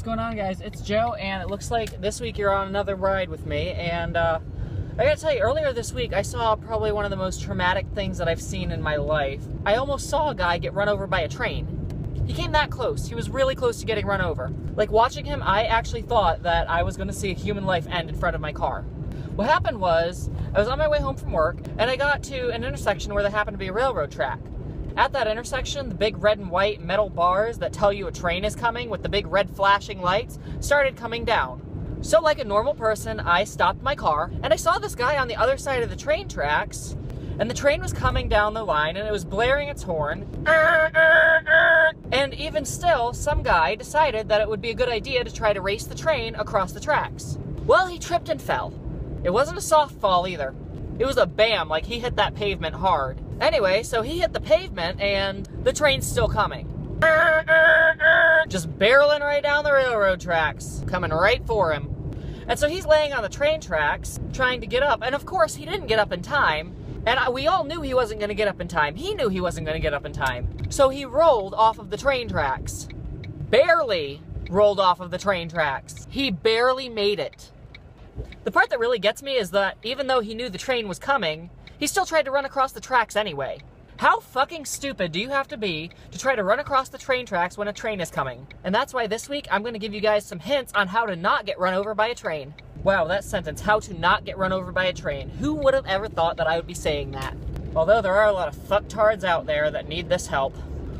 what's going on, guys? It's Joe, and it looks like this week you're on another ride with me, and I gotta tell you, earlier this week I saw probably one of the most traumatic things that I've seen in my life. I almost saw a guy get run over by a train. He came that close. He was really close to getting run over. Like, watching him, I actually thought that I was gonna see a human life end in front of my car. What happened was, I was on my way home from work, and I got to an intersection where there happened to be a railroad track. At that intersection, the big red and white metal bars that tell you a train is coming with the big red flashing lights started coming down. So like a normal person, I stopped my car, and I saw this guy on the other side of the train tracks, and the train was coming down the line, and it was blaring its horn. And even still, some guy decided that it would be a good idea to try to race the train across the tracks. Well, he tripped and fell. It wasn't a soft fall either. It was a bam, like he hit that pavement hard. Anyway, so he hit the pavement and the train's still coming. Just barreling right down the railroad tracks, coming right for him. And so he's laying on the train tracks, trying to get up, and of course he didn't get up in time. And we all knew he wasn't gonna get up in time. He knew he wasn't gonna get up in time. So he rolled off of the train tracks. Barely rolled off of the train tracks. He barely made it. The part that really gets me is that even though he knew the train was coming, he still tried to run across the tracks anyway. How fucking stupid do you have to be to try to run across the train tracks when a train is coming? And that's why this week I'm going to give you guys some hints on how to not get run over by a train. Wow, that sentence, how to not get run over by a train. Who would have ever thought that I would be saying that? Although there are a lot of fucktards out there that need this help.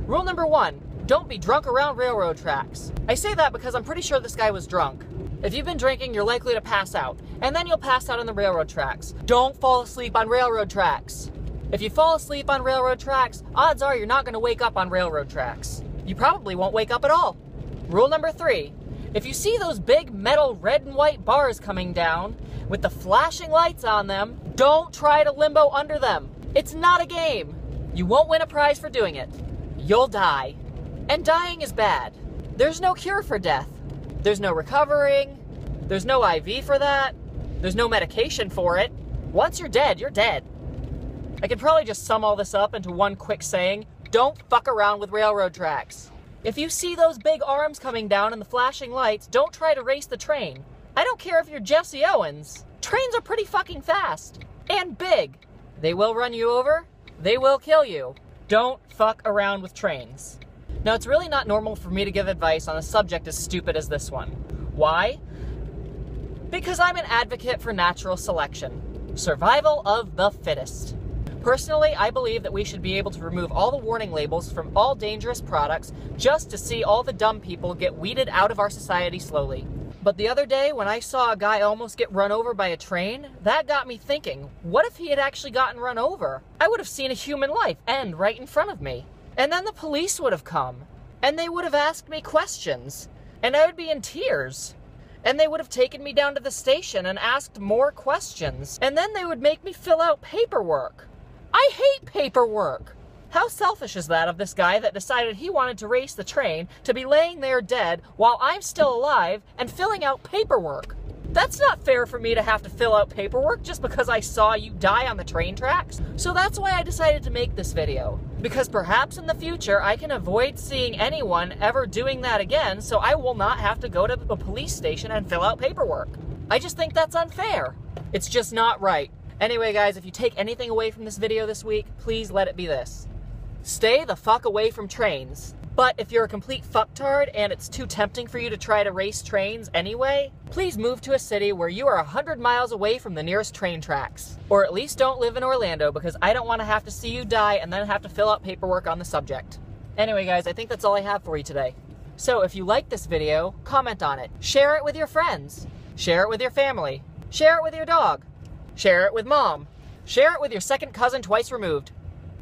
Rule number 1, don't be drunk around railroad tracks. I say that because I'm pretty sure this guy was drunk. If you've been drinking, you're likely to pass out, and then you'll pass out on the railroad tracks. Don't fall asleep on railroad tracks. If you fall asleep on railroad tracks, odds are you're not going to wake up on railroad tracks. You probably won't wake up at all. Rule number 3, if you see those big metal red and white bars coming down with the flashing lights on them, don't try to limbo under them. It's not a game. You won't win a prize for doing it. You'll die. And dying is bad. There's no cure for death. There's no recovering, there's no IV for that, there's no medication for it. Once you're dead, you're dead. I could probably just sum all this up into one quick saying: don't fuck around with railroad tracks. If you see those big arms coming down and the flashing lights, don't try to race the train. I don't care if you're Jesse Owens. Trains are pretty fucking fast and big. They will run you over, they will kill you. Don't fuck around with trains. Now, it's really not normal for me to give advice on a subject as stupid as this one. Why? Because I'm an advocate for natural selection. Survival of the fittest. Personally, I believe that we should be able to remove all the warning labels from all dangerous products just to see all the dumb people get weeded out of our society slowly. But the other day, when I saw a guy almost get run over by a train, that got me thinking, what if he had actually gotten run over? I would have seen a human life end right in front of me. And then the police would have come, and they would have asked me questions, and I would be in tears. And they would have taken me down to the station and asked more questions, and then they would make me fill out paperwork. I hate paperwork! How selfish is that of this guy that decided he wanted to race the train to be laying there dead while I'm still alive and filling out paperwork? That's not fair for me to have to fill out paperwork just because I saw you die on the train tracks. So that's why I decided to make this video. Because perhaps in the future I can avoid seeing anyone ever doing that again, so I will not have to go to the police station and fill out paperwork. I just think that's unfair. It's just not right. Anyway, guys, if you take anything away from this video this week, please let it be this. Stay the fuck away from trains. But if you're a complete fucktard and it's too tempting for you to try to race trains anyway, please move to a city where you are 100 miles away from the nearest train tracks. Or at least don't live in Orlando, because I don't want to have to see you die and then have to fill out paperwork on the subject. Anyway, guys, I think that's all I have for you today. So if you like this video, comment on it. Share it with your friends. Share it with your family. Share it with your dog. Share it with mom. Share it with your second cousin twice removed.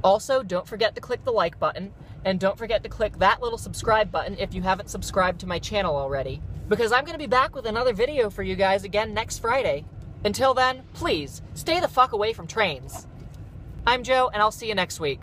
Also, don't forget to click the like button, and don't forget to click that little subscribe button if you haven't subscribed to my channel already, because I'm going to be back with another video for you guys again next Friday. Until then, please, stay the fuck away from trains. I'm Joe, and I'll see you next week.